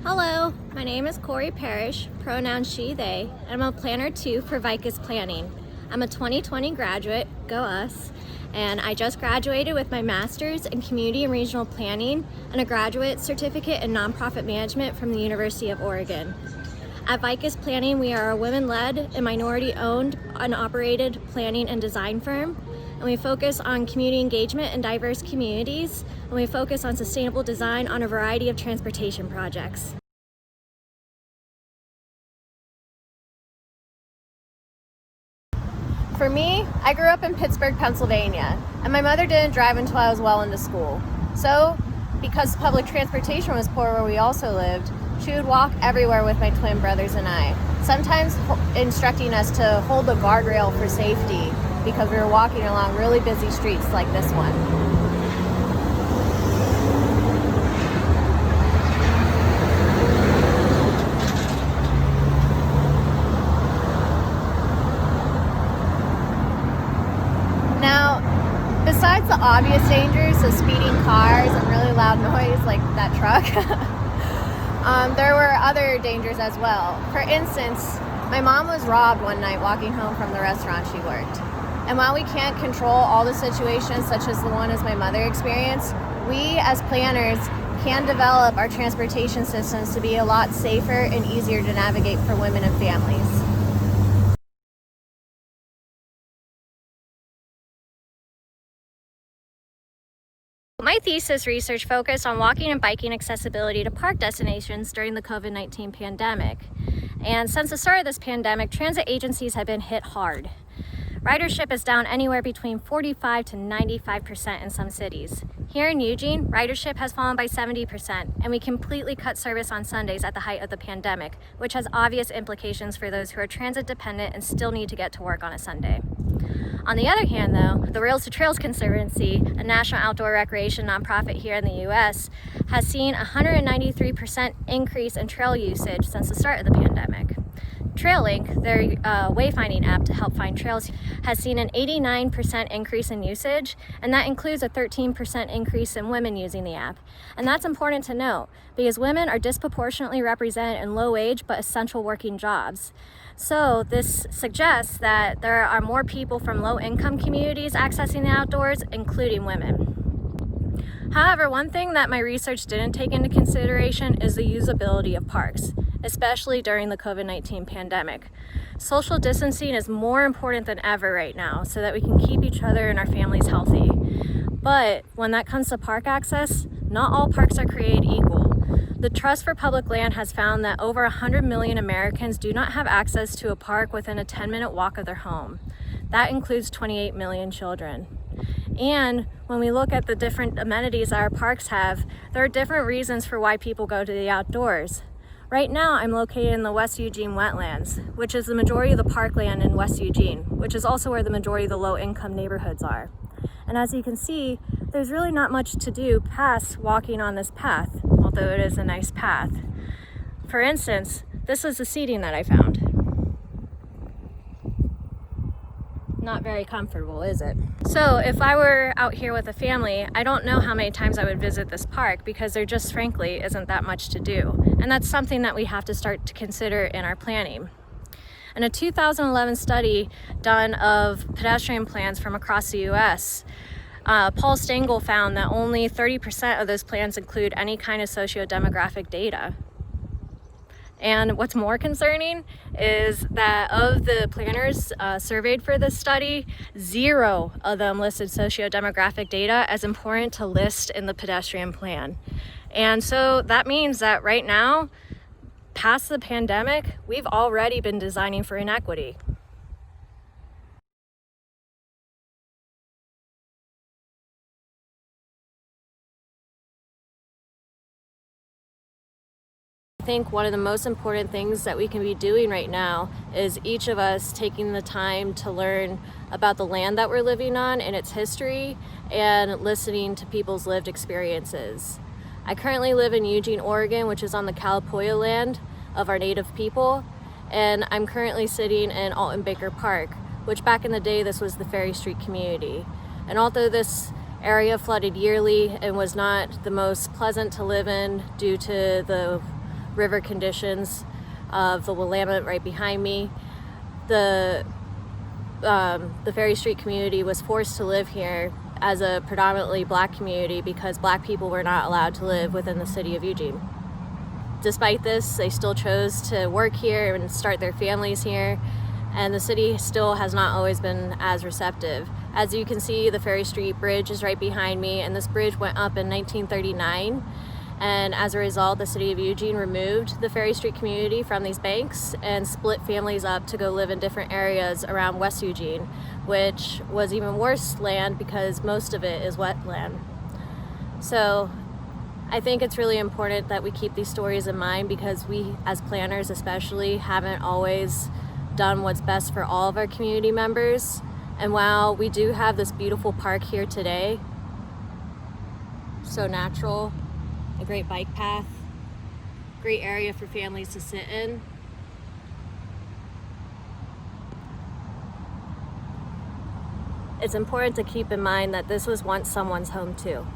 Hello, my name is Corrie Parrish, pronoun she, they, and I'm a planner 2 for VICUS Planning. I'm a 2020 graduate, go us, and I just graduated with my master's in community and regional planning and a graduate certificate in nonprofit management from the University of Oregon. At VICUS Planning, we are a women-led and minority-owned and operated planning and design firm, and we focus on community engagement in diverse communities, and we focus on sustainable design on a variety of transportation projects. For me, I grew up in Pittsburgh, Pennsylvania, and my mother didn't drive until I was well into school. So, because public transportation was poor where we also lived, she would walk everywhere with my twin brothers and I, sometimes instructing us to hold the guardrail for safety because we were walking along really busy streets like this one. Now, besides the obvious dangers of speeding cars and really loud noise like that truck, there were other dangers as well. For instance, my mom was robbed one night walking home from the restaurant she worked. And while we can't control all the situations such as the one as my mother experienced, we as planners can develop our transportation systems to be a lot safer and easier to navigate for women and families. My thesis research focused on walking and biking accessibility to park destinations during the COVID-19 pandemic. And since the start of this pandemic, transit agencies have been hit hard. Ridership is down anywhere between 45 to 95% in some cities. Here in Eugene, ridership has fallen by 70%, and we completely cut service on Sundays at the height of the pandemic, which has obvious implications for those who are transit dependent and still need to get to work on a Sunday. On the other hand, though, the Rails to Trails Conservancy, a national outdoor recreation nonprofit here in the U.S., has seen a 193% increase in trail usage since the start of the pandemic. TrailLink, their wayfinding app to help find trails, has seen an 89% increase in usage, and that includes a 13% increase in women using the app. And that's important to note because women are disproportionately represented in low-wage but essential working jobs. So this suggests that there are more people from low-income communities accessing the outdoors, including women. However, one thing that my research didn't take into consideration is the usability of parks, especially during the COVID-19 pandemic. Social distancing is more important than ever right now so that we can keep each other and our families healthy. But when that comes to park access, not all parks are created equal. The Trust for Public Land has found that over 100 million Americans do not have access to a park within a 10-minute walk of their home. That includes 28 million children. And when we look at the different amenities that our parks have, there are different reasons for why people go to the outdoors. Right now, I'm located in the West Eugene wetlands, which is the majority of the parkland in West Eugene, which is also where the majority of the low-income neighborhoods are. And as you can see, there's really not much to do past walking on this path, although it is a nice path. For instance, this is the seating that I found. Not very comfortable, is it? So if I were out here with a family, I don't know how many times I would visit this park because there just frankly isn't that much to do. And that's something that we have to start to consider in our planning. In a 2011 study done of pedestrian plans from across the US, Paul Stengel found that only 30% of those plans include any kind of sociodemographic data. And what's more concerning is that of the planners surveyed for this study, 0 of them listed sociodemographic data as important to list in the pedestrian plan. And so that means that right now, past the pandemic, we've already been designing for inequity. I think one of the most important things that we can be doing right now is each of us taking the time to learn about the land that we're living on and its history and listening to people's lived experiences. I currently live in Eugene, Oregon, which is on the Kalapuya land of our native people, and I'm currently sitting in Alton Baker Park, which back in the day this was the Ferry Street community. And although this area flooded yearly and was not the most pleasant to live in due to the river conditions of the Willamette right behind me. The Ferry Street community was forced to live here as a predominantly Black community because Black people were not allowed to live within the city of Eugene. Despite this, they still chose to work here and start their families here, and the city still has not always been as receptive. As you can see, the Ferry Street Bridge is right behind me, and this bridge went up in 1939. And as a result, the city of Eugene removed the Ferry Street community from these banks and split families up to go live in different areas around West Eugene, which was even worse land because most of it is wetland. So I think it's really important that we keep these stories in mind because we, as planners especially, haven't always done what's best for all of our community members. And while we do have this beautiful park here today, so natural, a great bike path, great area for families to sit in. It's important to keep in mind that this was once someone's home too.